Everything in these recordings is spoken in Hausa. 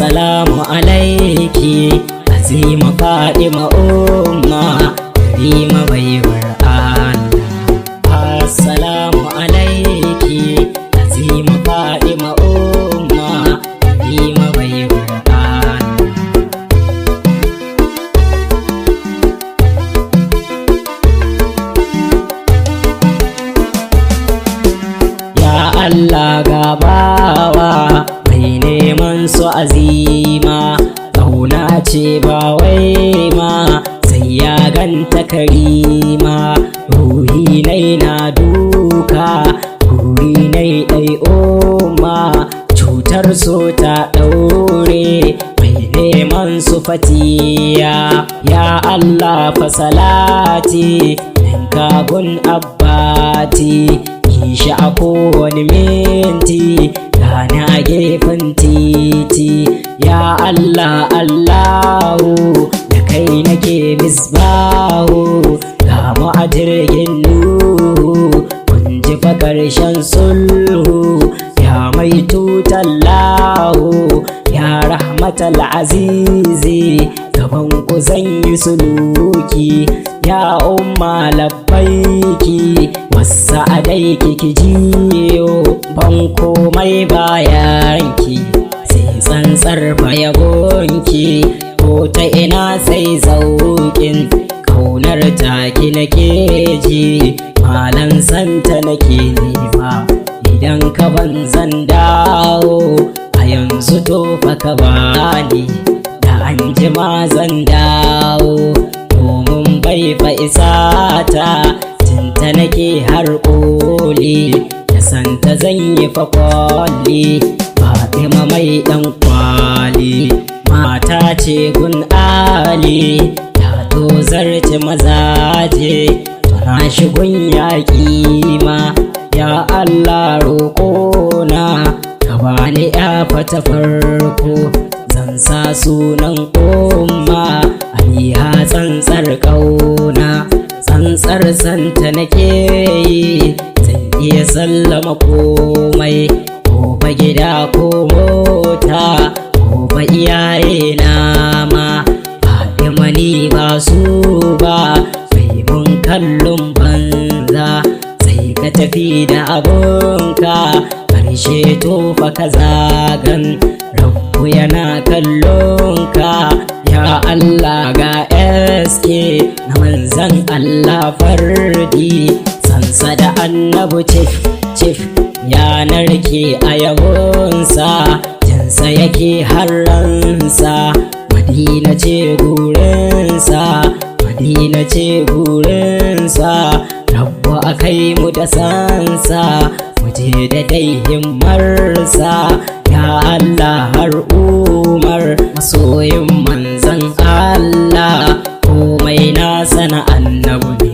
assalamu alaiki azima Fatima umma karima baiwar Allah. Assalamu alaiki azima Fatima umma karima baiwar Allah. Ya Allah gabawa mai neman su azima, ƙauna ce ba wai ma sai ya ganta karima. Ruhi nai na duka guri nai ɗai oma, cutar so ta ɗaure mai neman su fatiya. Ya Allah fa salati ninka gun abbati, shi a kowane minti gane a gefen titi. Ya Allah Allahu da kai nake misbahu, ga mu a jirgin nuhu kun ji fa ƙarshen sulhu. Ya mai tutar lahu ya rahmatal azizi, gaban ku zan yi suluki. Ya umma labbaiki wasa adaiki ki jiyo, ban komai bayanki sai tsantsar yabonki. Ko ta ina sai zaukin kaunar taki nake ji, malan santa nake nema. Idan ka ban zan dawo a yanzu to fa ka bani, da anjima zan dawo domin bai fa isata. Tinta nake har ƙoli da santa zan yi fa kwalli. Fatima mai ɗan kwali mata ce gun Ali, ta tozarci mazaje tana shigun yaƙi ma. Ya Allah roƙona ka bani ya fata farko, zan sa sunan umma Aliha tsantsar ƙauna. Tsantsar santa nake yi zan iya sallama komai, ko fa gida ko mota ko fa iyaye na ma. Fatima ni ba su ba sai mun kallon banza, sai ka tafi da abunka karshe to fa ka zagan. Rabbu yana kallonka ya Allah ga eske na manzan Allah fardi, sansa da annabu cif ya narke a yabonsa, jinsa yake harransa. Madina ce gurinsa, Madina ce gurinsa. Rabbu akai mu da sansa, muje da dai himmarsa. Ya Allah har Umar masoyin manzan Allah, komai nasa na annabu ne.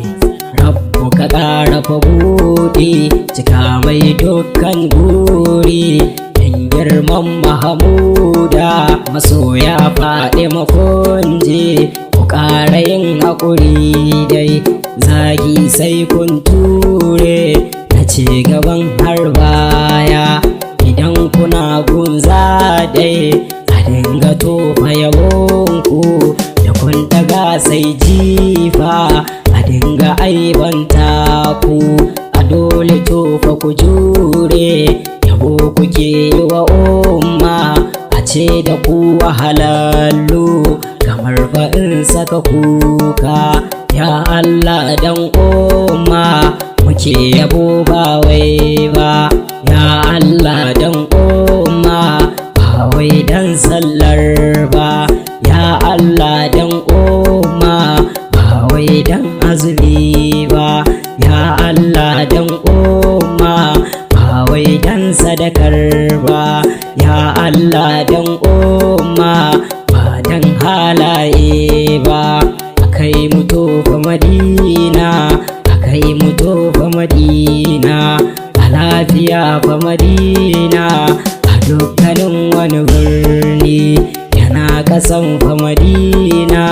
Rabbu ka ƙara fa buɗi, cika mai dukkan guri. Dan girman Mahamuda masoya faɗi makunji, ku ƙara yin haƙuri dai zagi sai kun ture. Na ce gaban har baya idan kuna gunza dai a dinga tofa yabonku, da kun daga sai jifa a dinga aibanta ku. A dole tofa ku jure, yabo kuke yi wa umma, a ce da ku wahalallu kamar fa in saka kuka. Ya Allah dan umma muke yabo ba wai ba, ya Allah dan umma ba wai dan sallar ba. Ya Allah dan umma ba wai dan azumi ba, ya Allah dan umma ba wai dan sadakar ba. Ya Allah dan umma ba dan halaye ba. Akai mu tofa Madina, akai mu tofa Madina, a lafiya fa Madina. A dukkanin wani birni yana ƙasan fa Madina,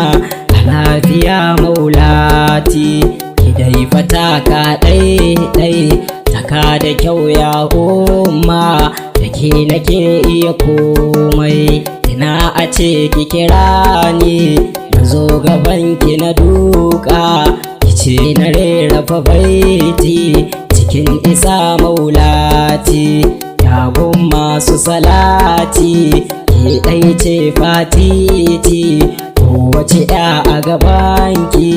a lafiya maulati. Ki dai fata ka ɗai taka da kyau ya umma, da ke nake iya komai. ina a ce ki kira ni na zo gaban ki na duka ki ce na rera fa baiti cikin isa maulati yagun masu salati ki ɗai ce fatiti kowace ya a gabanki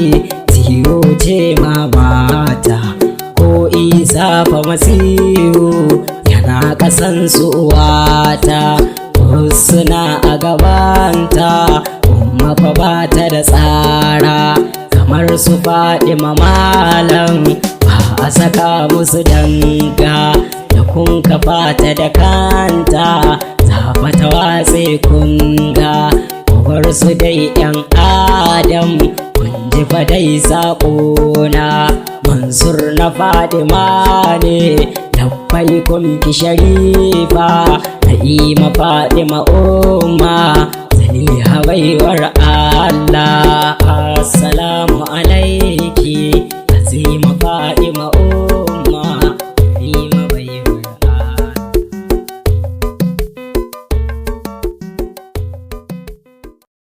tiyo ce ma mata ko isa fa masihu yana ƙasan suwata suna a gabanta kuma fa ba ta da tsara kamar su faɗi malam ba a saka musu danga da kun kafa ta da kanta ta fata watse kunga kubar su dai yan adam kun ji fa dai saƙona mansur na Fadima ne labbai kun ki sharifa Na'ima Fadima umma Zaliha baiwar Allah assalamu alaiki Azima Fadima umma